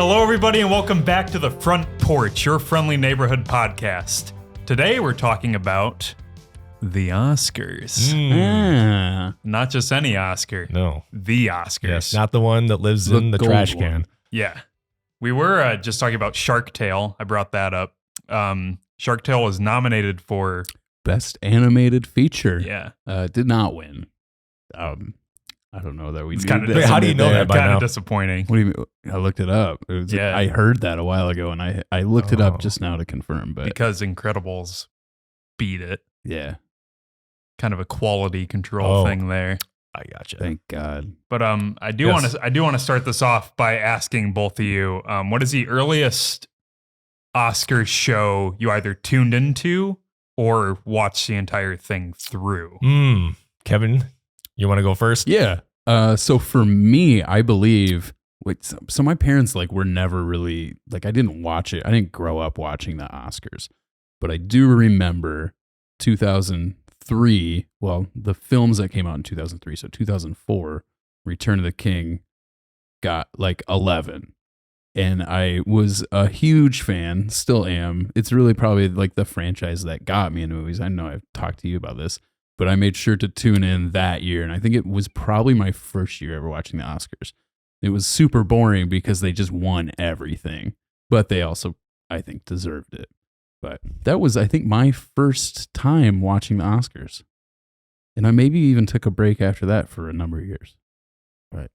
Hello, everybody, and welcome back to the Front Porch, your friendly neighborhood podcast. Today, we're talking about the Oscars. Not just any Oscar. No. The Oscars. Yes, not the one that lives in the trash can. One. Yeah. We were just talking about Shark Tale. I brought that up. Shark Tale was nominated for Best Animated Feature. Yeah. Did not win. I don't know that we. It's kind of. How do you know that by kind now? of disappointing. What do you mean? I looked it up. Yeah. I heard that a while ago, and I looked it up just now to confirm. But because Incredibles beat it. Yeah. Kind of a quality control thing there. I gotcha. Thank God. But I do want to start this off by asking both of you, what is the earliest Oscar show you either tuned into or watched the entire thing through? Kevin, you want to go first? Yeah. So for me, I believe. So my parents were never really I didn't watch it. I didn't grow up watching the Oscars, but I do remember 2003. Well, the films that came out in 2003. So 2004, Return of the King got 11. And I was a huge fan, still am. It's really probably the franchise that got me into movies. I know I've talked to you about this, but I made sure to tune in that year. And I think it was probably my first year ever watching the Oscars. It was super boring because they just won everything, but they also, I think, deserved it. But that was, I think, my first time watching the Oscars. And I maybe even took a break after that for a number of years. Right.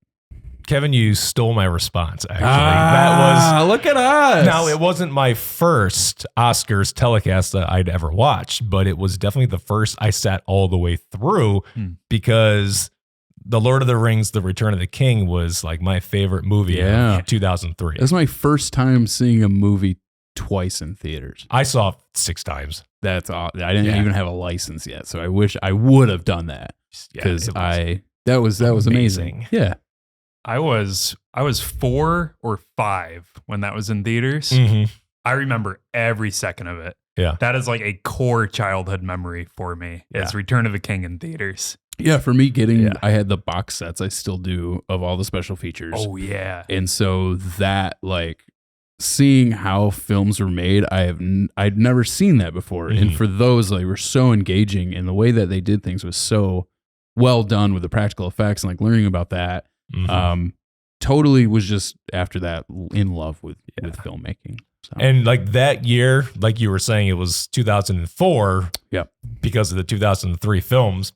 Kevin, you stole my response, actually. That was look at us. Now, it wasn't my first Oscars telecast that I'd ever watched, but it was definitely the first I sat all the way through because The Lord of the Rings, The Return of the King was my favorite movie of 2003. That was my first time seeing a movie twice in theaters. I saw it 6 times. That's all. I didn't even have a license yet, so I wish I would have done that because that was amazing. Yeah. I was 4 or 5 when that was in theaters. Mm-hmm. I remember every second of it. Yeah. That is a core childhood memory for me. Is Return of the King in theaters. Yeah, for me I had the box sets, I still do, of all the special features. Oh yeah. And so that seeing how films were made, I'd never seen that before. Mm-hmm. And for those, they were so engaging, and the way that they did things was so well done with the practical effects and learning about that. Mm-hmm. Totally was just after that in love with filmmaking. So. And that year, you were saying, it was 2004. Yeah. Because of the 2003 films.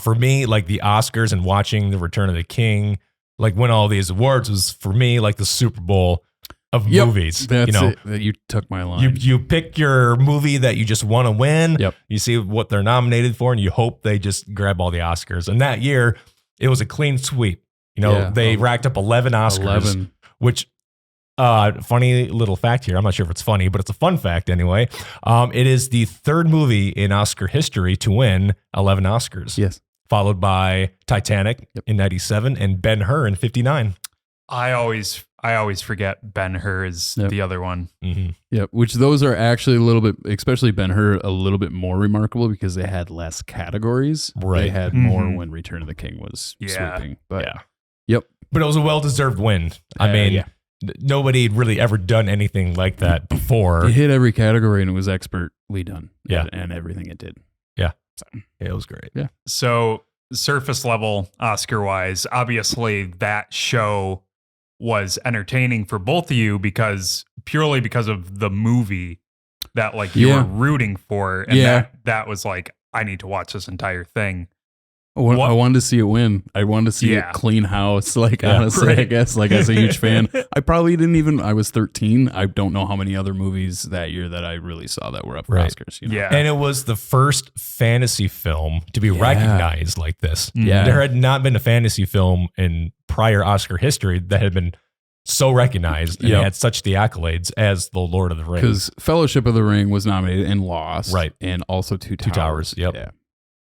For me, the Oscars and watching The Return of the King, win all these awards was for me the Super Bowl of movies. That's it. You took my line. You pick your movie that you just want to win. Yep. You see what they're nominated for, and you hope they just grab all the Oscars. And that year, it was a clean sweep. They racked up 11 Oscars, which, funny little fact here. I'm not sure if it's funny, but it's a fun fact anyway. It is the third movie in Oscar history to win 11 Oscars. Yes. Followed by Titanic in 97 and Ben-Hur in 59. I always forget Ben-Hur is the other one. Mm-hmm. Yeah, which those are actually a little bit, especially Ben-Hur, a little bit more remarkable because they had less categories. Right. They had more when Return of the King was sweeping. But Yep. But it was a well-deserved win. I mean, nobody had really ever done anything like that before. It hit every category and it was expertly done. Yeah. And everything it did. Yeah. So, it was great. Yeah. So surface level Oscar-wise, obviously that show was entertaining for both of you purely because of the movie that you were rooting for. And that was I need to watch this entire thing. I wanted to see it win. I wanted to see it clean house. Honestly, right. I guess, as a huge fan, I probably didn't even, I was 13. I don't know how many other movies that year that I really saw that were up for Oscars. Yeah. And it was the first fantasy film to be recognized like this. Yeah. There had not been a fantasy film in prior Oscar history that had been so recognized and had such the accolades as The Lord of the Rings. Because Fellowship of the Ring was nominated and lost. Right. And also Two Towers. Yep. Yeah.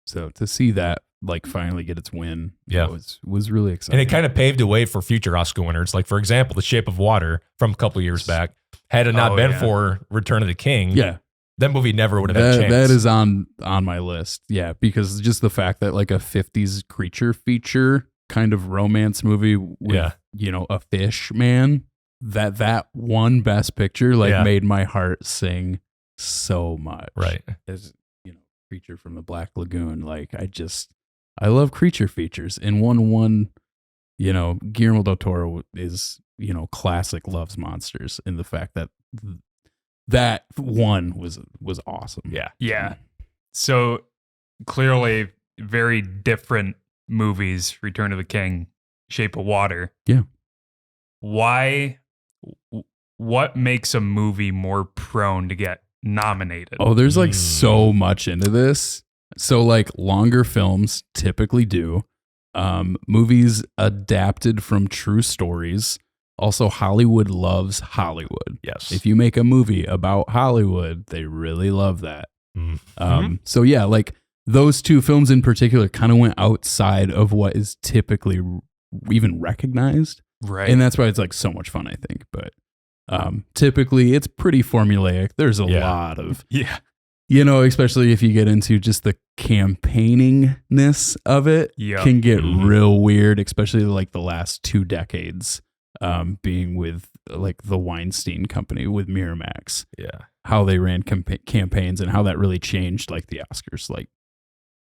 So to see that finally get its win was really exciting. And it kind of paved the way for future Oscar winners. For example, The Shape of Water from a couple of years back, had it not been for Return of the King, that movie never would have had a chance. That is on my list. Yeah, because just the fact that a 50s creature feature kind of romance movie with, a fish man that one Best Picture made my heart sing so much. Right. As Creature from the Black Lagoon, I love creature features, and one Guillermo del Toro is classic loves monsters, and the fact that one was awesome. Yeah. So clearly very different movies, Return of the King, Shape of Water. Yeah. What makes a movie more prone to get nominated? Oh, there's so much into this. So longer films typically do. Movies adapted from true stories. Also, Hollywood loves Hollywood. Yes. If you make a movie about Hollywood, they really love that. So yeah, those two films in particular kind of went outside of what is typically even recognized. Right. And that's why it's so much fun, I think. But typically it's pretty formulaic. There's a lot of, especially if you get into just the campaigningness of it, can get real weird, especially the last 2 decades, being with the Weinstein Company with Miramax. Yeah. How they ran campaigns and how that really changed the Oscars,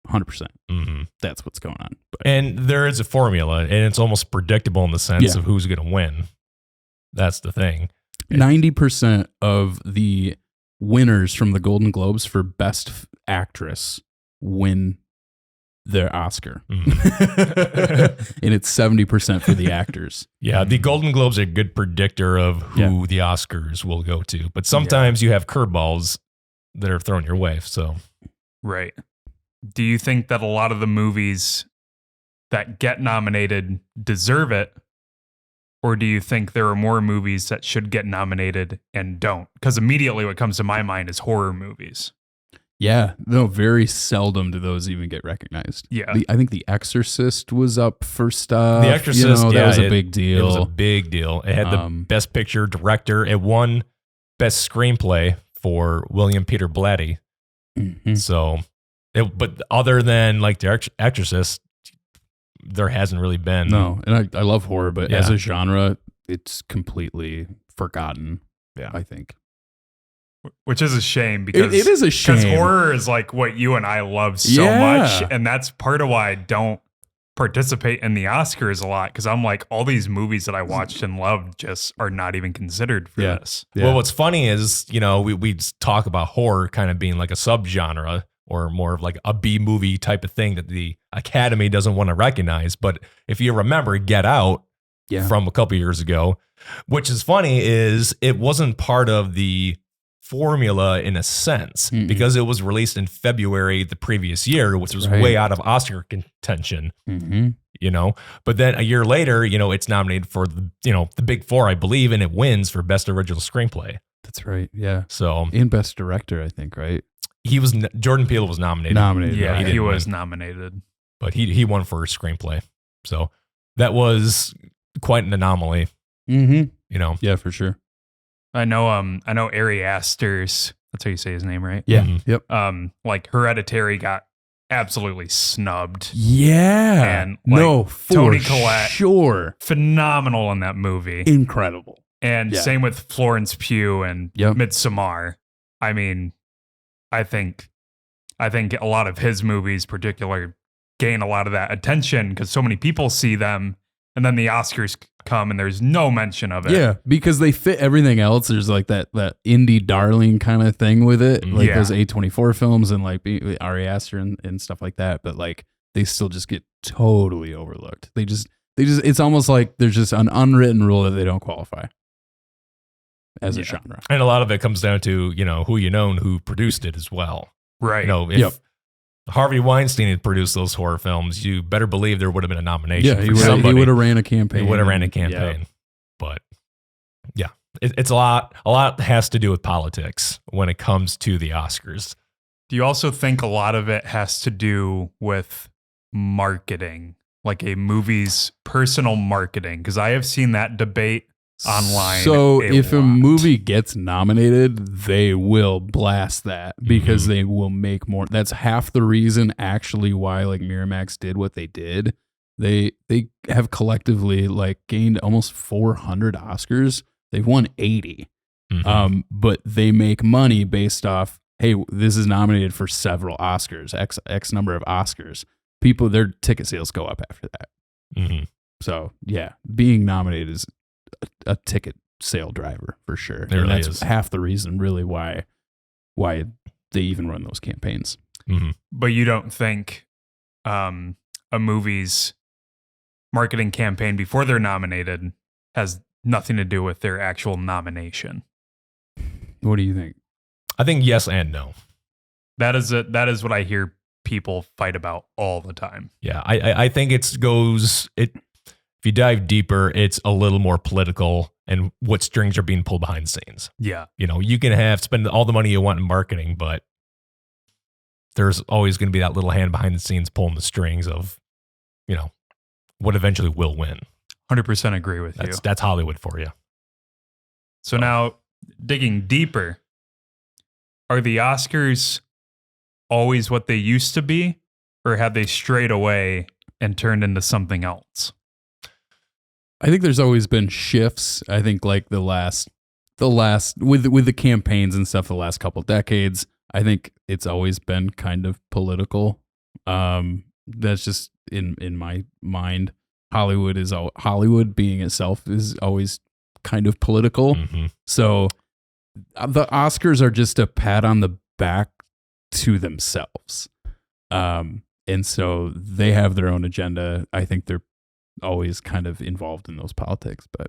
100%. That's what's going on. But, and there is a formula, and it's almost predictable in the sense of who's going to win. That's the thing. 90% of the winners from the Golden Globes for Best Actress win their Oscar. And it's 70% for the actors. Yeah, the Golden Globes are a good predictor of who the Oscars will go to. But sometimes you have curveballs that are thrown your way. So, right. Do you think that a lot of the movies that get nominated deserve it? Or do you think there are more movies that should get nominated and don't? Because immediately what comes to my mind is horror movies. Yeah, no, very seldom do those even get recognized. Yeah. I think The Exorcist was up for stuff. The Exorcist, that was a big deal. It was a big deal. It had the Best Picture Director. It won Best Screenplay for William Peter Blatty. So, but other than The Exorcist, there hasn't really been. No, and I love horror, but as a genre, it's completely forgotten, I think. Which is a shame because it is a shame. Because horror is what you and I love so much. And that's part of why I don't participate in the Oscars a lot. Because I'm all these movies that I watched and loved just are not even considered for this. Yeah. Well, what's funny is, we talk about horror kind of being a subgenre or more of a B movie type of thing that the Academy doesn't want to recognize. But if you remember Get Out from a couple years ago, which is funny is it wasn't part of the formula in a sense because it was released in February the previous year, which was way out of Oscar contention, but then a year later, it's nominated for the Big Four, I believe, and it wins for Best Original Screenplay. That's right. Yeah. So in Best Director, I think, right? Jordan Peele was nominated. Yeah, he was nominated, but he won for a screenplay. So that was quite an anomaly. Yeah, for sure. I know Ari Aster's, that's how you say his name, right? Yeah. Yep. Hereditary got absolutely snubbed. Yeah. And for Toni Collette, sure. Phenomenal in that movie. Incredible. And same with Florence Pugh and Midsommar. I mean, I think a lot of his movies particularly gain a lot of that attention because so many people see them, and then the Oscars come and there's no mention of it. Yeah, because they fit everything else. There's that indie darling kind of thing with it, those A24 films and Ari Aster and stuff like that. But they still just get totally overlooked. They just it's almost like there's just an unwritten rule that they don't qualify as a genre. And a lot of it comes down to, who and who produced it as well. Right. If Harvey Weinstein had produced those horror films, you better believe there would have been a nomination. Yeah, he would have ran a campaign. He would have ran a campaign. But it's a lot has to do with politics when it comes to the Oscars. Do you also think a lot of it has to do with marketing, like a movie's personal marketing? Because I have seen that debate online. So if a movie gets nominated, they will blast that because they will make more. That's half the reason actually why Miramax did what they did. They have collectively gained almost 400 Oscars They've won 80. Mhm. But they make money based off, hey, this is nominated for several Oscars, X number of Oscars. People, their ticket sales go up after that. Mhm. So yeah, being nominated is a ticket sale driver for sure. It really that's is. half the reason really why they even run those campaigns. Mhm. But you don't think a movie's marketing campaign before they're nominated has nothing to do with their actual nomination? What do you think? I think yes and no. That is what I hear people fight about all the time. Yeah, I think if you dive deeper, it's a little more political and what strings are being pulled behind the scenes. Yeah. You know, you can spend all the money you want in marketing, but there's always going to be that little hand behind the scenes pulling the strings of, you know, what eventually will win. 100% agree with you. That's Hollywood for you. So now, digging deeper, are the Oscars always what they used to be, or have they strayed away and turned into something else? I think there's always been shifts. I think like the last with the campaigns and stuff the last couple decades, I think it's always been kind of political. That's just in my mind. Hollywood being itself is always kind of political. Mm-hmm. So the Oscars are just a pat on the back to themselves. And so they have their own agenda. I think they're always kind of involved in those politics, but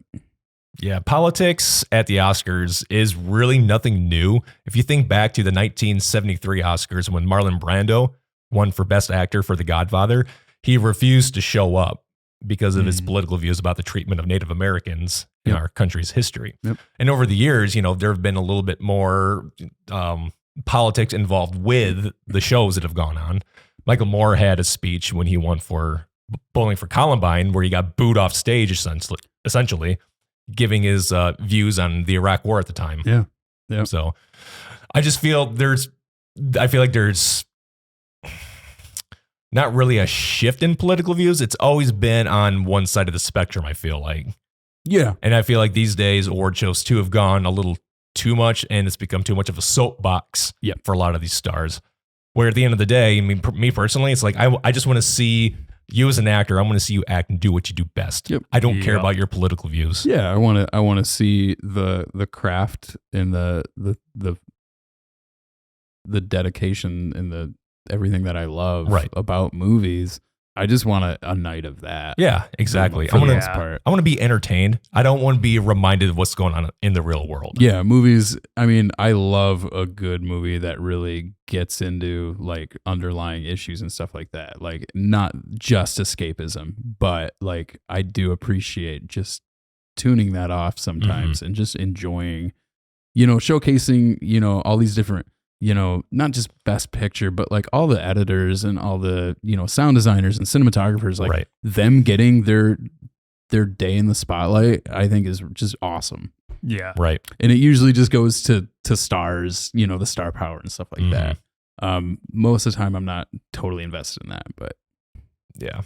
yeah, politics at the Oscars is really nothing new. If you think back to the 1973 Oscars when Marlon Brando won for Best Actor for The Godfather, he refused to show up because of his political views about the treatment of Native Americans in our country's history. Yep. And over the years, you know, there have been a little bit more politics involved with the shows that have gone on. Michael Moore had a speech when he won for Bowling for Columbine, where he got booed off stage, essentially giving his views on the Iraq War at the time. Yeah. Yeah. So I just feel I feel like there's not really a shift in political views. It's always been on one side of the spectrum, I feel like. Yeah. And I feel like these days award shows too have gone a little too much, and it's become too much of a soapbox for a lot of these stars. Where at the end of the day, I mean, me personally, it's like I just want to see you as an actor. I want to see you act and do what you do best. Yep. I don't care about your political views. Yeah, I want to see the craft and the dedication and the everything that I love about movies. I just want a night of that. Yeah, exactly. For the most part. I want to be entertained. I don't want to be reminded of what's going on in the real world. Yeah, movies. I mean, I love a good movie that really gets into like underlying issues and stuff like that. Like not just escapism, but like I do appreciate just tuning that off sometimes and just enjoying, showcasing, all these different, not just best picture, but like all the editors and all the, sound designers and cinematographers, like them getting their day in the spotlight, I think is just awesome. Yeah. Right. And it usually just goes to stars, the star power and stuff like that. Most of the time I'm not totally invested in that, but yeah.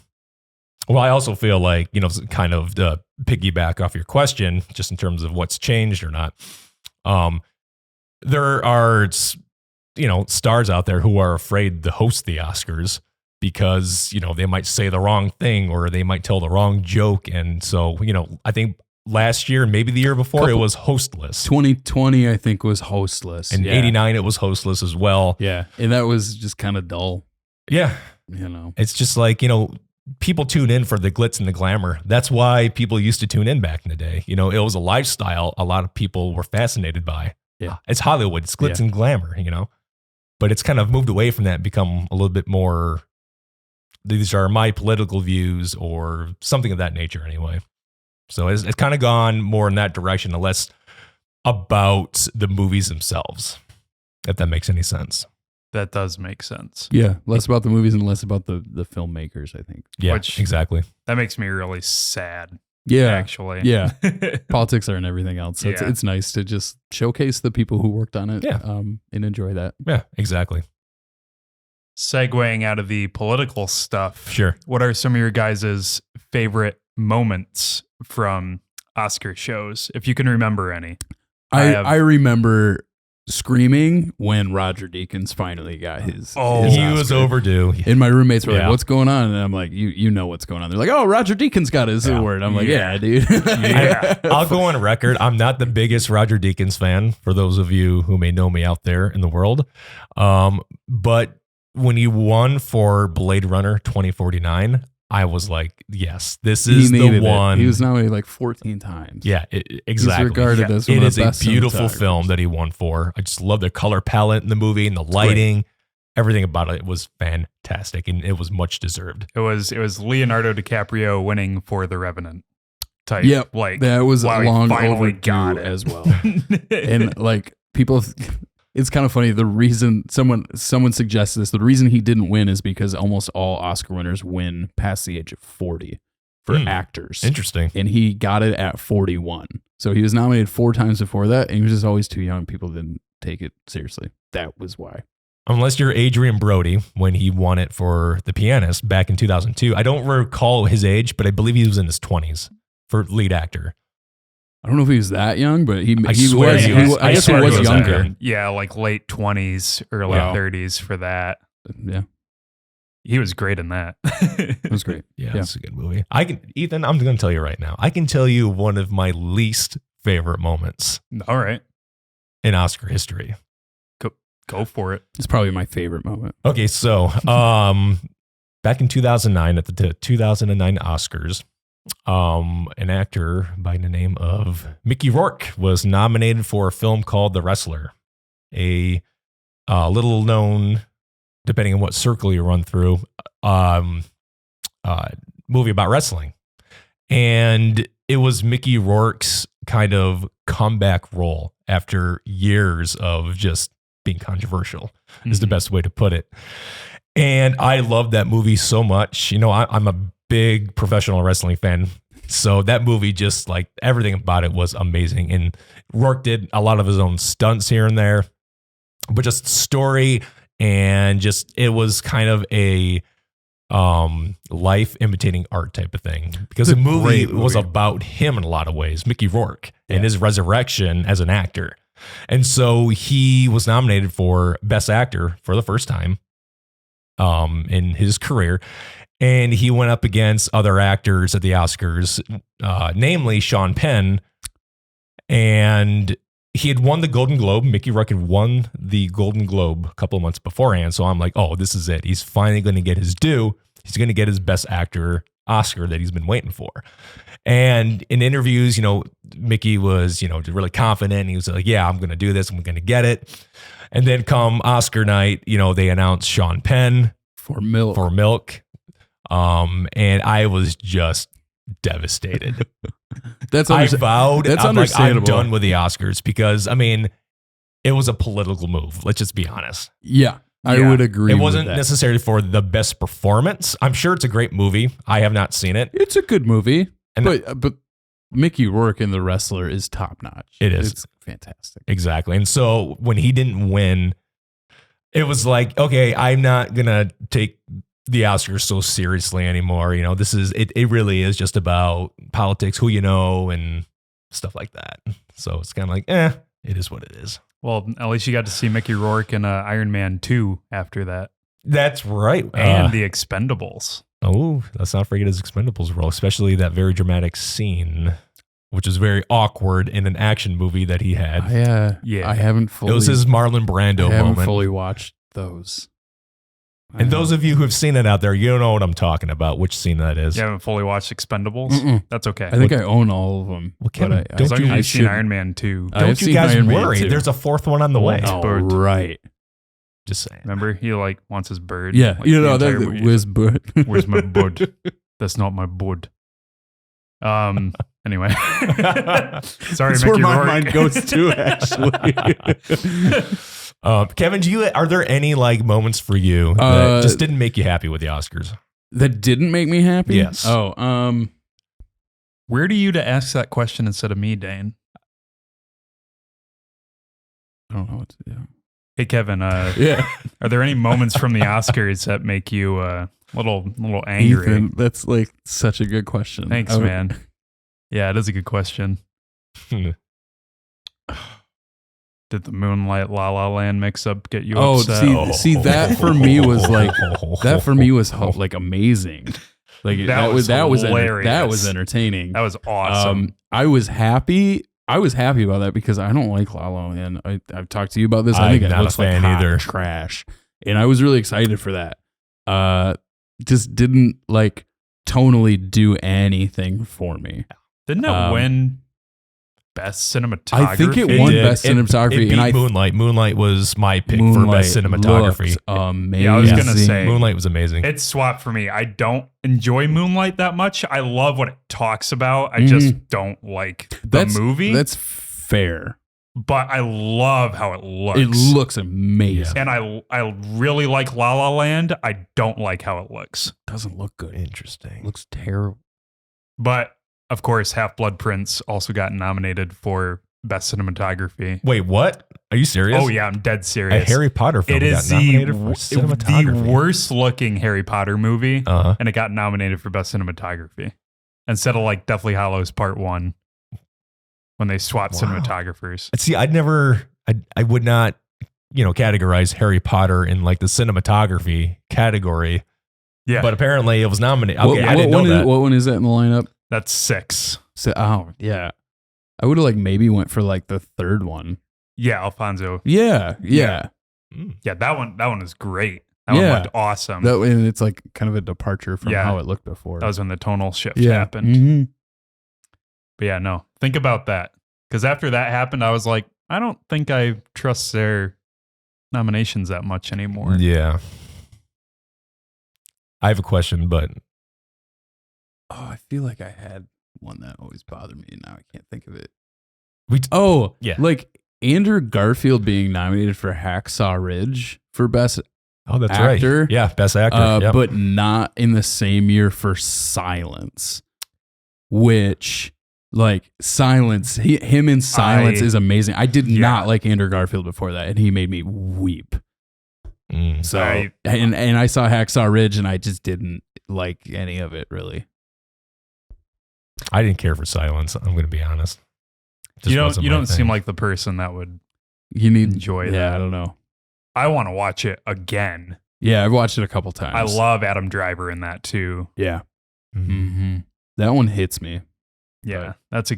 Well, I also feel like, kind of to piggyback off your question, just in terms of what's changed or not. There are, stars out there who are afraid to host the Oscars because, they might say the wrong thing or they might tell the wrong joke. And so, I think last year, maybe the year before, it was hostless. 2020, I think, was hostless. And 89, it was hostless as well. Yeah. And that was just kind of dull. Yeah. It's just like, people tune in for the glitz and the glamour. That's why people used to tune in back in the day. It was a lifestyle a lot of people were fascinated by. Yeah. It's Hollywood. It's glitz and glamour, But it's kind of moved away from that, become a little bit more, these are my political views or something of that nature anyway. So it's kind of gone more in that direction, and less about the movies themselves, if that makes any sense. That does make sense. Yeah, less about the movies and less about the filmmakers, I think. Yeah, exactly. That makes me really sad. Yeah, actually. Yeah, politics are and everything else. So it's nice to just showcase the people who worked on it. And enjoy that. Yeah, exactly. Segueing out of the political stuff. Sure. What are some of your guys' favorite moments from Oscar shows, if you can remember any. I remember screaming when Roger Deakins finally got his. His he was overdue. And my roommates were like, "What's going on?" And I'm like, "You know what's going on." They're like, "Oh, Roger Deakins got his award." I'm like, "Yeah, dude." I'll go on record. I'm not the biggest Roger Deakins fan, for those of you who may know me out there in the world. But when he won for Blade Runner 2049, I was like, yes, this is the one. He was nominated like 14 times. Yeah, exactly. He's regarded as one it of is the a best beautiful film that he won for. I just love the color palette in the movie and the lighting. Everything about it was fantastic, and it was much deserved. It was Leonardo DiCaprio winning for The Revenant type. Yep, like that was wow, long finally overdue got it as well. And like people, it's kind of funny. The reason someone suggests this, the reason he didn't win is because almost all Oscar winners win past the age of 40 for actors. Interesting. And he got it at 41. So he was nominated 4 times before that, and he was just always too young. People didn't take it seriously. That was why. Unless you're Adrian Brody, when he won it for The Pianist back in 2002. I don't recall his age, but I believe he was in his 20s for lead actor. I don't know if he was that young, but he I was younger. Yeah, like late 20s, early 30s for that. Yeah. He was great in that. It was great. Yeah, it's a good movie. Ethan, I'm going to tell you right now. I can tell you one of my least favorite moments. All right. In Oscar history. Go for it. It's probably my favorite moment. Okay, so back in 2009 at the 2009 Oscars, an actor by the name of Mickey Rourke was nominated for a film called The Wrestler, a little known, depending on what circle you run through, movie about wrestling. And it was Mickey Rourke's kind of comeback role after years of just being controversial, is the best way to put it. And I love that movie so much. You know, I'm a big professional wrestling fan. So that movie, just like everything about it was amazing. And Rourke did a lot of his own stunts here and there, but just story and just, it was kind of a life imitating art type of thing, because the movie was about him in a lot of ways, Mickey Rourke, and his resurrection as an actor. And so he was nominated for Best Actor for the first time in his career. And he went up against other actors at the Oscars, namely Sean Penn. And he had won the Golden Globe. Mickey Rourke had won the Golden Globe a couple of months beforehand. So I'm like, oh, this is it. He's finally going to get his due. He's going to get his Best Actor Oscar that he's been waiting for. And in interviews, you know, Mickey was, you know, really confident. He was like, yeah, I'm going to do this. I'm going to get it. And then come Oscar night, you know, they announced Sean Penn for Milk. And I was just devastated. I vowed, that's I'm understandable. I'm done with the Oscars, because, I mean, it was a political move. Let's just be honest. Yeah. I would agree. It wasn't necessarily for the best performance. I'm sure it's a great movie. I have not seen it. It's a good movie, but Mickey Rourke in The Wrestler is top notch. It is. It's fantastic. Exactly. And so when he didn't win, it was like, okay, I'm not gonna take the Oscars so seriously anymore. You know, this is it really is just about politics, who you know, and stuff like that. So it's kind of like, it is what it is. Well, at least you got to see Mickey Rourke in Iron Man 2 after that. That's right. And The Expendables. Oh, let's not forget his Expendables role, especially that very dramatic scene, which is very awkward in an action movie that he had. I haven't fully. It was his Marlon Brando moment. I haven't fully watched those. And those of you who have seen it out there, you know what I'm talking about, which scene that is. You haven't fully watched Expendables? That's okay. I think I own all of them. Well, Kevin, I've seen Iron Man 2. Don't you guys worry. There's a fourth one on the way. Oh, right. Just saying. Remember, he like wants his bird. Yeah, like, you know that. Where's bird? Where's my bird? That's not my bird. Anyway, sorry, that's Mickey where my Rourke. mind goes to, actually. Kevin, are there any like moments for you that just didn't make you happy with the Oscars? That didn't make me happy? Yes. Oh, where do you to ask that question instead of me, Dane? I don't know what to do. Hey, Kevin. Yeah. Are there any moments from the Oscars that make you a little angry? Ethan, that's like such a good question. Thanks, man. Yeah, it is a good question. Did the Moonlight La La Land mix-up get you upset? See, that for me was like like amazing. Like that was entertaining. That was awesome. I was happy about that because I don't like La La Land. I've talked to you about this. I think it looks like hot trash, and I was really excited for that. Just didn't like tonally do anything for me. Didn't it win Best Cinematography? I think it won Best Cinematography. It beat Moonlight. Moonlight was my pick for Best Cinematography. Amazing. Yeah, I was going to say. Moonlight was amazing. It swapped for me. I don't enjoy Moonlight that much. I love what it talks about. I just don't like the movie. That's fair. But I love how it looks. It looks amazing. And I really like La La Land. I don't like how it looks. Doesn't look good. Interesting. Looks terrible. But of course, Half-Blood Prince also got nominated for Best Cinematography. Wait, what? Are you serious? Oh yeah, I'm dead serious. A Harry Potter film got nominated for cinematography. The worst looking Harry Potter movie, and it got nominated for Best Cinematography instead of like Deathly Hallows Part 1 when they swapped cinematographers. See, I would not, categorize Harry Potter in like the cinematography category. Yeah, but apparently it was nominated. I didn't know that. What one is that in the lineup? That's 6. So, yeah. I would have like maybe went for like the third one. Yeah, Alfonso. Yeah. Yeah, that one is great. That one looked awesome. And it's like kind of a departure from how it looked before. That was when the tonal shift happened. Mm-hmm. But yeah, no. Think about that. Because after that happened, I was like, I don't think I trust their nominations that much anymore. Yeah. I have a question, but I feel like I had one that always bothered me, and now I can't think of it. Like Andrew Garfield being nominated for Hacksaw Ridge for Best Actor. Right. Yeah, Best Actor. But not in the same year for Silence, which, like, Silence, him in Silence is amazing. I did not like Andrew Garfield before that, and he made me weep. So, and I saw Hacksaw Ridge, and I just didn't like any of it, really. I didn't care for Silence. I'm going to be honest. You don't seem like the person that would enjoy that. Yeah, I don't know. I want to watch it again. Yeah, I've watched it a couple times. I love Adam Driver in that too. Yeah. Mm-hmm. That one hits me. Yeah, that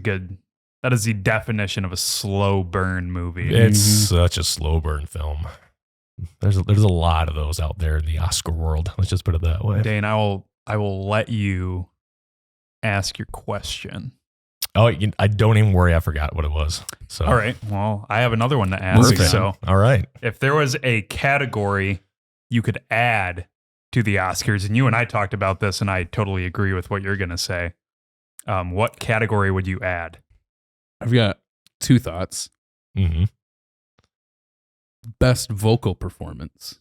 is the definition of a slow burn movie. It's such a slow burn film. There's a lot of those out there in the Oscar world. Let's just put it that way. Dane, I will let you ask your question. Oh, don't even worry. I forgot what it was. So all right. Well, I have another one to ask. Perfect. So all right. If there was a category you could add to the Oscars, and you and I talked about this, and I totally agree with what you're going to say. What category would you add? I've got 2 thoughts. Mm-hmm. Best vocal performance.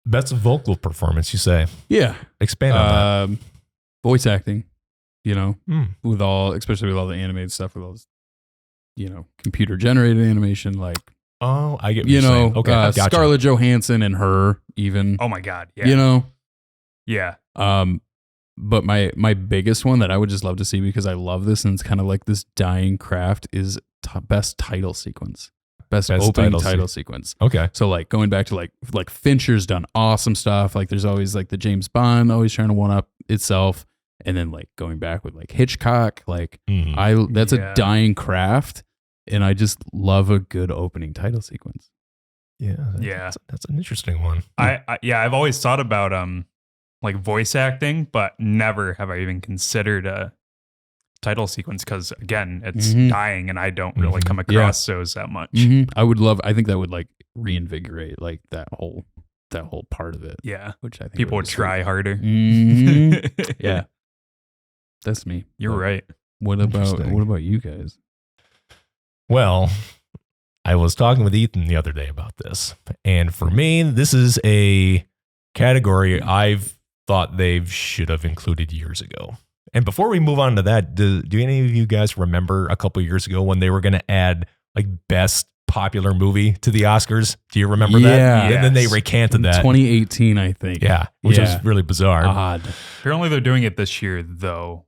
Best vocal performance, you say? Yeah. Expand on that. Voice acting, especially with all the animated stuff, with all this, computer generated animation, like. Oh, I get what you're saying. Okay, gotcha. Scarlett Johansson and her, even. Oh my God, yeah. Yeah. But my biggest one that I would just love to see, because I love this and it's kind of like this dying craft, is best title sequence. Best opening title sequence. Okay. So like going back to like Fincher's done awesome stuff. Like there's always like the James Bond always trying to one up itself. And then like going back with like Hitchcock, like that's a dying craft. And I just love a good opening title sequence. Yeah. That's an interesting one. I've always thought about like voice acting, but never have I even considered a title sequence, because again, it's dying and I don't really come across those that much. I think that would like reinvigorate like that whole part of it. Yeah. Which I think people would try harder. Yeah. That's me. You're right. What about you guys? Well, I was talking with Ethan the other day about this, and for me, this is a category I've thought they should have included years ago. And before we move on to that, do any of you guys remember a couple of years ago when they were going to add like best popular movie to the Oscars? Do you remember that? Yeah. And then they recanted that. 2018, I think. Yeah. Which was really bizarre. Odd. Apparently they're doing it this year though.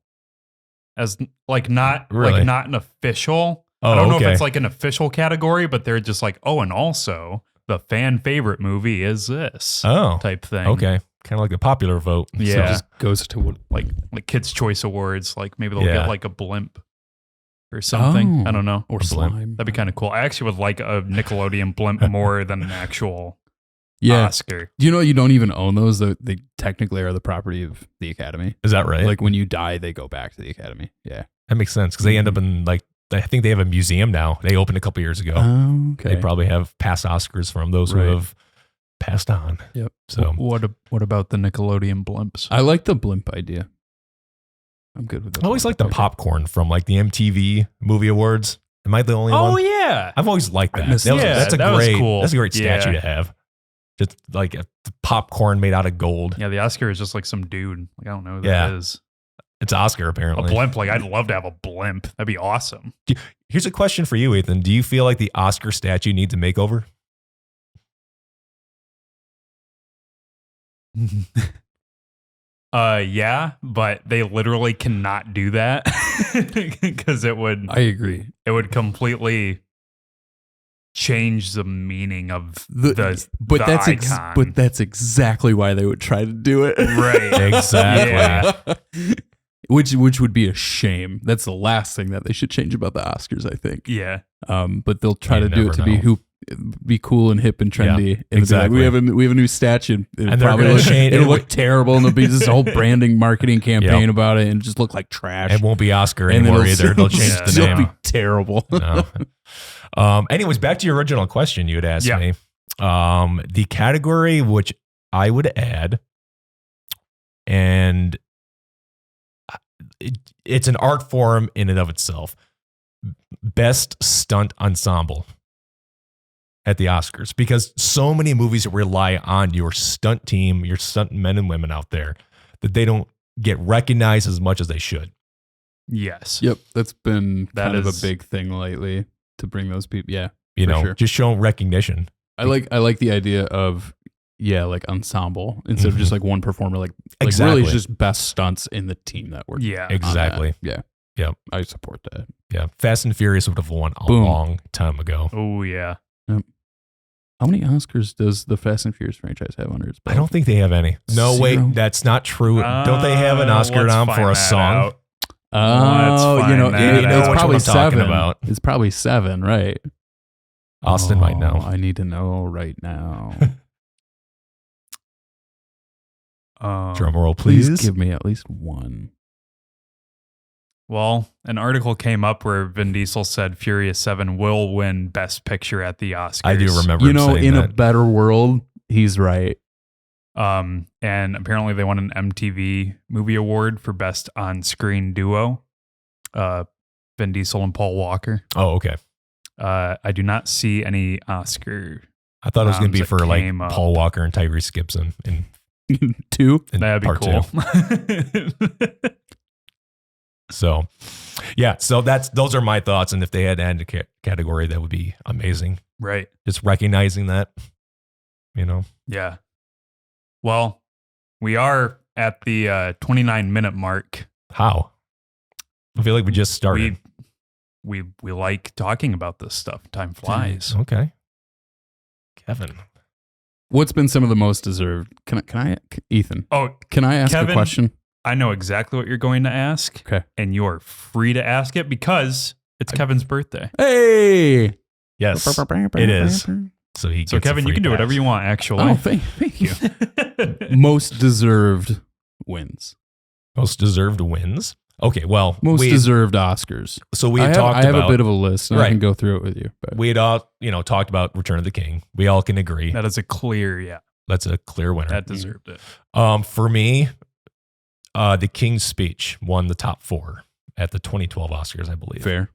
as like not Really? like not an official. Oh, I don't know okay. if it's like an official category, but they're just like, oh, and also the fan favorite movie is this type thing. Okay. Kind of like the popular vote. Yeah. So it just goes to what like Kids' Choice Awards. Like maybe they'll get like a blimp or something. I don't know. Or A blimp. slime. That'd be kind of cool. I actually would like a Nickelodeon blimp more than an actual Oscar. You know, you don't even own those. They technically are the property of the Academy. Is that right? Like when you die, they go back to the Academy. Yeah. That makes sense because they end up in like, I think they have a museum now. They opened a couple years ago. Oh, okay. They probably have past Oscars from those who have passed on. Yep. So What about the Nickelodeon blimps? I like the blimp idea. I'm good with that. I always like the popcorn from like the MTV Movie Awards. Am I the only one? Oh yeah. I've always liked that. missed That's that was cool. That's a great Yeah. statue to have. Just like a popcorn made out of gold. Yeah, the Oscar is just like some dude. Like I don't know who Yeah. that is. It's Oscar A apparently. blimp. Like I'd love to have a blimp. That'd be awesome. Here's a question for you, Ethan. Do you feel like the Oscar statue needs a makeover? Yeah, but they literally cannot do that because it would I agree. completely change the meaning of But the that's icon. but that's exactly why they would try to do it. Right. Exactly. Yeah. Which would be a shame. That's the last thing that they should change about the Oscars, I think. Yeah. But they'll try You to do never it to be cool and hip and trendy. And exactly. be like, we have a new statue. And they're gonna It'll look terrible, and there'll be this whole branding marketing campaign about it, and just look like trash. It won't be Oscar And anymore it'll either. They'll change still the name. be terrible. No. Anyways, back to your original question you had asked me. The category which I would add, and it's an art form in and of itself. Best stunt ensemble at the Oscars, because so many movies rely on your stunt team, your stunt men and women out there, that they don't get recognized as much as they should. Yes. Yep, that's been That kind of a is- big thing lately to bring those people. Yeah, You for know, sure. just show recognition. I like the idea of like ensemble instead of just like one performer. Like Exactly. really, it's just best stunts in the team that work. Yeah. Exactly. Yeah. Yep. I support that. Yeah. Fast and Furious would have won a Boom. long time ago. Oh yeah. How many Oscars does the Fast and Furious franchise have under its belt? I don't think they have any. No, Zero. wait, that's not true. Don't they have an Oscar Let's nom find for a that song? out. Oh, Let's you know, find that it's out. Which one probably I'm talking 7. about. It's probably 7, right? Austin might know. I need to know right now. Drum roll, please. Please give me at least one. Well, an article came up where Vin Diesel said Furious 7 will win Best Picture at the Oscars. I do remember You him know, saying in a that. better world, he's right. And apparently they won an MTV Movie Award for Best On-Screen Duo. Vin Diesel and Paul Walker. Oh, okay. I do not see any Oscar. I thought it was going to be that for like came up. Paul Walker and Tyrese Gibson in 2. That'd be part cool. 2. So, yeah. So those are my thoughts. And if they had to add a category, that would be amazing. Right. Just recognizing that, you know. Yeah. Well, we are at the 29-minute mark. How? I feel like we just started. We like talking about this stuff. Time flies. Okay. Kevin. What's been some of the most deserved? Can I Ethan? Oh, Can I ask Kevin, a question? I know exactly what you're going to ask. Okay. And you're free to ask it because it's Kevin's birthday. Hey. Yes, it is. So he So gets a Kevin, you free can do pass. whatever you want, actually. Oh, thank you. Most deserved wins. Most deserved wins. Okay, well, Most deserved Oscars. So we I had have, talked I have about a bit of a list, and I Right. can go through it with you. But we had all talked about Return of the King. We all can agree That is a clear, that's a clear winner. that deserved it. For me, the King's Speech won the top 4 at the 2012 Oscars, I believe. fair.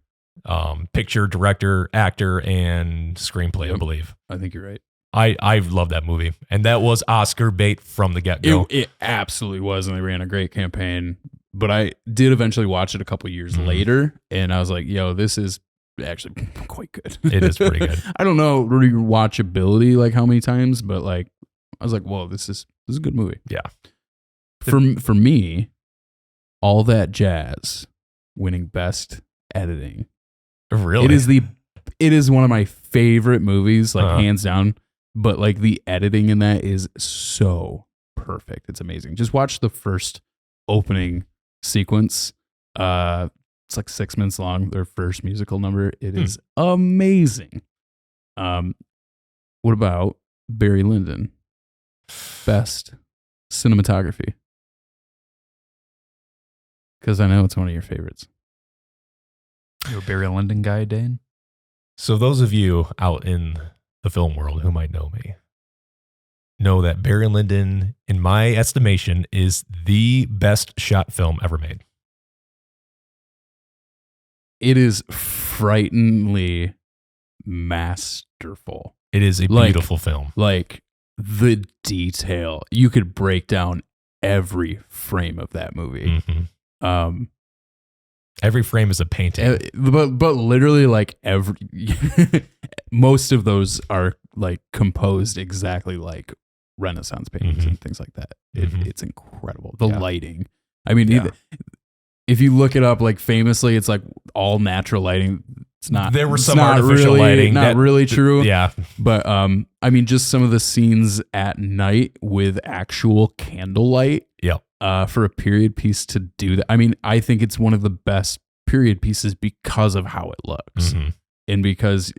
Picture, director, actor, and screenplay, I Yep. believe. I think you're right. I love that movie, and that was Oscar bait from the get go. It absolutely was, and they ran a great campaign. But I did eventually watch it a couple years Mhm. later, and I was like, "Yo, this is actually quite good." It is pretty good. I don't know rewatchability like how many times, but like I was like, "Whoa, this is a good movie." Yeah. For me, All That Jazz winning best editing. Really? It is one of my favorite movies, like hands down. But like the editing in that is so perfect. It's amazing. Just watch the first opening sequence. It's like 6 minutes long. Their first musical number. It is amazing. What about Barry Lyndon? Best cinematography. Because I know it's one of your favorites. You're a Barry Lyndon guy, Dane? So those of you out in the film world who might know me know that Barry Lyndon, in my estimation, is the best shot film ever made. It is frighteningly masterful. It is a beautiful film. Like the detail. You could break down every frame of that movie. Mm-hmm. Every frame is a painting. But literally like most of those are like composed exactly like Renaissance paintings and things like that. It's incredible. The lighting. I mean, if you look it up, like famously, it's like all natural lighting. It's not. There was some artificial lighting. Not really true. Yeah. But I mean, just some of the scenes at night with actual candlelight. Yeah. For a period piece to do that. I mean, I think it's one of the best period pieces because of how it looks and because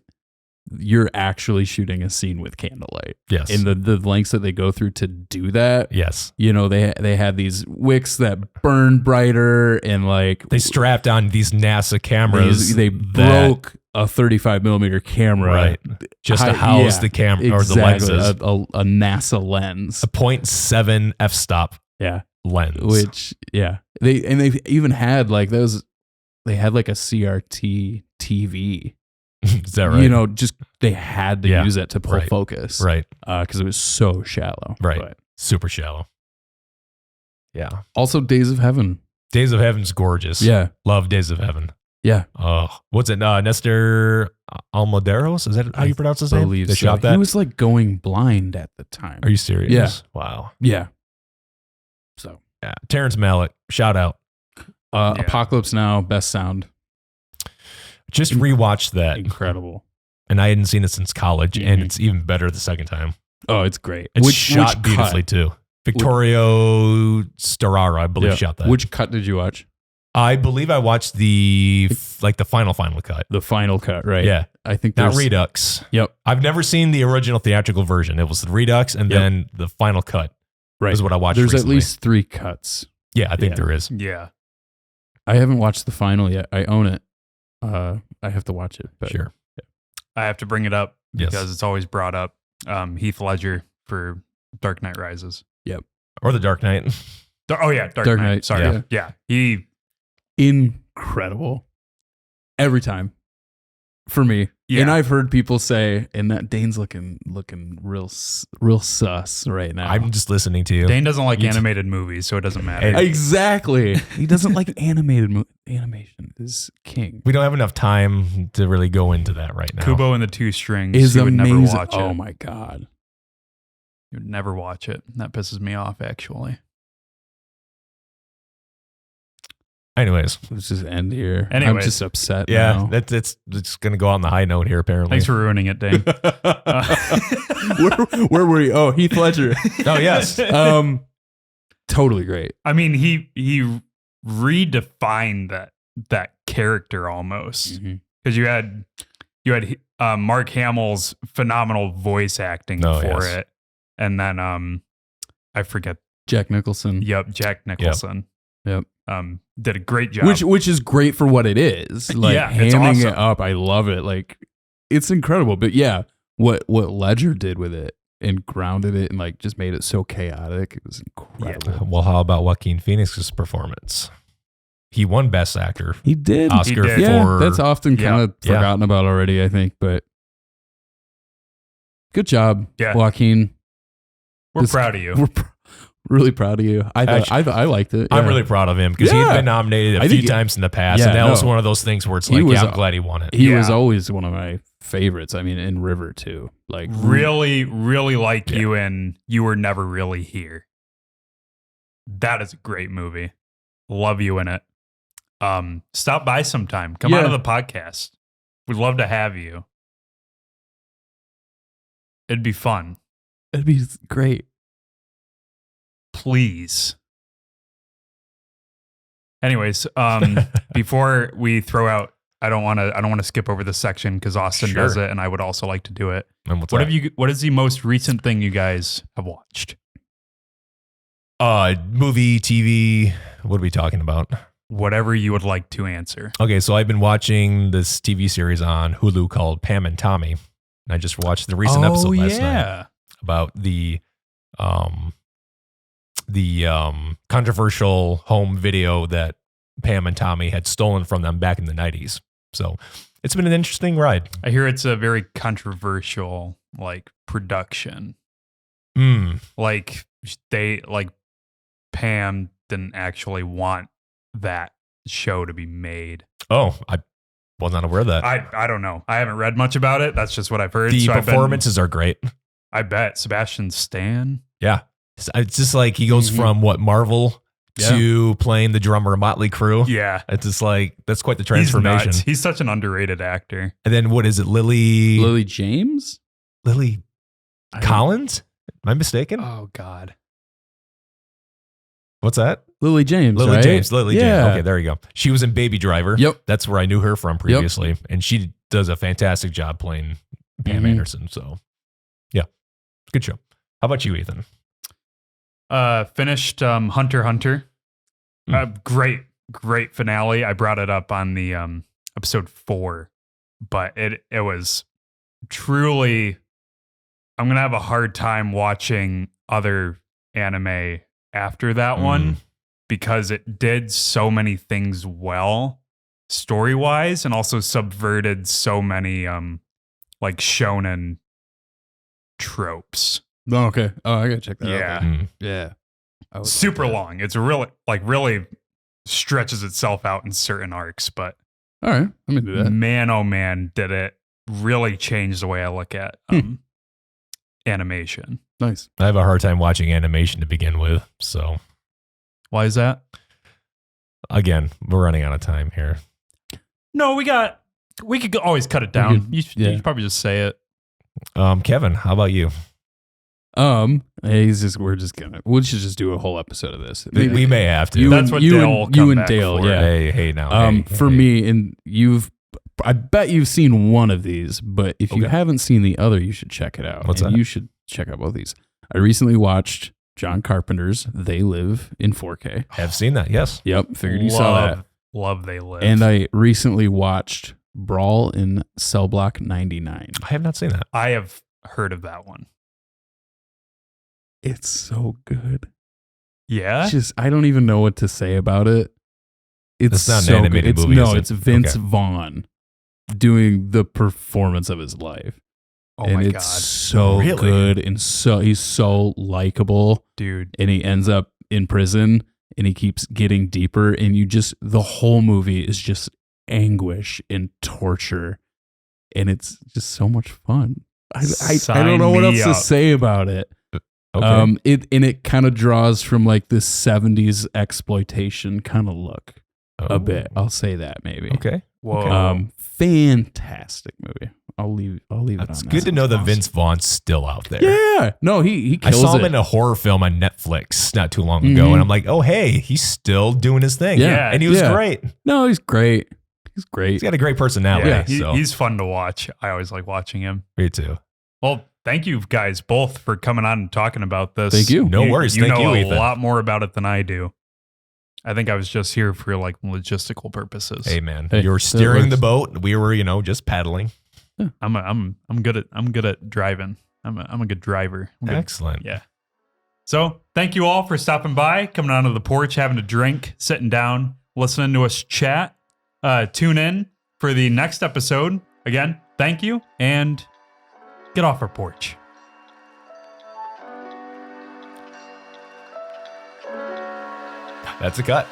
you're actually shooting a scene with candlelight. Yes. And the lengths that they go through to do that. Yes. You know, they had these wicks that burn brighter and like they strapped on these NASA cameras. They broke a 35 millimeter camera. Right. Just to house the camera or the lenses. A NASA lens. A 0.7 f-stop. Yeah. Lens. Which, they even had like those, they had like a CRT TV. Is that right? You know, just they had to use it to pull focus. Right. Because it was so shallow. Right. But super shallow. Yeah. Also, Days of Heaven. Days of Heaven's gorgeous. Yeah. Love Days of Heaven. Yeah. Oh, what's it? Nestor Almoderos? Is that how you pronounce his name? They shot that? He was like going blind at the time. Are you serious? Yeah. Wow. Yeah. So. Yeah. Terrence Malick, shout out. Apocalypse Now, best sound. Just rewatched that. Incredible. And I hadn't seen it since college, and it's even better the second time. Oh, it's great. It's shot beautifully too. Vittorio Storaro, I believe, shot that. Which cut did you watch? I believe I watched the final cut. The final cut, right? Yeah. I think not Redux. Yep. I've never seen the original theatrical version. It was the Redux and then the final cut. Right. Is what I watched There's recently. at least 3 cuts. Yeah, I think there is. Yeah. I haven't watched the final yet. I own it. I have to watch it. But sure. Yeah. I have to bring it up because it's always brought up. Heath Ledger for Dark Knight Rises. Yep. Or The Dark Knight. Dark Knight. Sorry. Yeah. He incredible every time for me. Yeah. And I've heard people say, and that Dane's looking real sus right now. I'm just listening to you. Dane doesn't like animated movies, so it doesn't matter. Exactly. He doesn't like animation. Is king. We don't have enough time to really go into that right now. Kubo and the Two Strings. Is amazing. Would never watch it. Oh my God. You would never watch it. That pisses me off, actually. Anyways, let's just end here. I'm just upset. Yeah, it's going to go on the high note here. Apparently, thanks for ruining it, Dane. Where were you? Oh, Heath Ledger. Oh yes, totally great. I mean, he redefined that character almost because you had Mark Hamill's phenomenal voice acting it, and then I forget Jack Nicholson. Yep, Jack Nicholson. Yep. Did a great job. Which is great for what it is. Like hamming awesome. it up. I love it. Like it's incredible. But yeah, what Ledger did with it and grounded it and like just made it so chaotic. It was incredible. Yeah. Well, how about Joaquin Phoenix's performance? He won Best Actor. He did. Oscar he did. for that's often kind of forgotten about already, I think. But good job, Joaquin. We're proud of you. We're really proud of you. I liked it. I'm really proud of him because he'd been nominated a few times in the past, and that was one of those things where it's like, I'm glad he won it. He was always one of my favorites. I mean, in River too. Like really, really like you in You Were Never Really Here. That is a great movie. Love you in it. stop by sometime. Come out of the podcast. We'd love to have you. It'd be fun. It'd be great. Please. Anyways, before we throw out, I don't want to skip over this section because Austin does it, and I would also like to do it. And What is the most recent thing you guys have watched? Movie, TV. What are we talking about? Whatever you would like to answer. Okay, so I've been watching this TV series on Hulu called Pam and Tommy. And I just watched the recent episode last night about the controversial home video that Pam and Tommy had stolen from them back in the 90s. So it's been an interesting ride. I hear it's a very controversial production. Pam didn't actually want that show to be made. Oh, I was not aware of that. I don't know. I haven't read much about it. That's just what I've heard. The performances are great. I bet. Sebastian Stan. Yeah. It's just like he goes from Marvel to playing the drummer in Motley Crue. Yeah. It's just like, that's quite the transformation. He's such an underrated actor. And then what is it? Lily James? Lily Collins? Am I mistaken? Oh, God. What's that? Lily James. Lily right? James. Lily Yeah. James. Okay, there you go. She was in Baby Driver. Yep. That's where I knew her from previously. Yep. And she does a fantastic job playing Pam Anderson. So, yeah, good show. How about you, Ethan? Finished Hunter x Hunter. Great finale. I brought it up on the episode 4, but it was truly. I'm gonna have a hard time watching other anime after that one because it did so many things well story-wise and also subverted so many shonen tropes. Oh, okay. Oh, I gotta check that out. Yeah. Yeah. Super long. It's really stretches itself out in certain arcs, but all right, I'm gonna do that. Man, oh man, did it really change the way I look at animation. Nice. I have a hard time watching animation to begin with. So why is that? Again, we're running out of time here. No, we could always cut it down. You should probably just say it. Kevin, how about you? We should just do a whole episode of this. We may have to. That's what Dale you and Dale, for. yeah. Hey, now. For me, and I bet you've seen one of these, but if you haven't seen the other, you should check it out. What's that? You should check out both these. I recently watched John Carpenter's They Live in 4K. Have seen that, yes. Yep, figured you saw that. Love They Live. And I recently watched Brawl in Cell Block 99. I have not seen that. I have heard of that one. It's so good. Yeah? I don't even know what to say about it. It's not so an animated good. movie, is it? It's Vince Vaughn doing the performance of his life. Oh and my it's God. so Really? good, and he's so likable. Dude. And he ends up in prison, and he keeps getting deeper, and the whole movie is just anguish and torture, and it's just so much fun. I don't know what else to say about it. Okay. It kind of draws from like this 70s exploitation kind of look a bit. I'll say that maybe. Okay. Whoa. Fantastic movie. I'll leave it on that. It's good to know that Vince Vaughn's still out there. Yeah. No, he kills I saw him it. in a horror film on Netflix not too long ago, and I'm like, oh, hey, he's still doing his thing. Yeah. And he was great. No, he's great. He's great. He's got a great personality. Yeah, he's fun to watch. I always like watching him. Me too. Well, thank you guys both for coming on and talking about this. Thank you. No worries. You Thank know you, a Ethan. lot more about it than I do. I think I was just here for logistical purposes. Hey man, Hey, you were steering the boat. We were, just paddling. Yeah. I'm good at driving. I'm a good driver. Excellent. Yeah. So thank you all for stopping by, coming onto the porch, having a drink, sitting down, listening to us chat. Tune in for the next episode. Again, thank you, and get off our porch. That's a cut.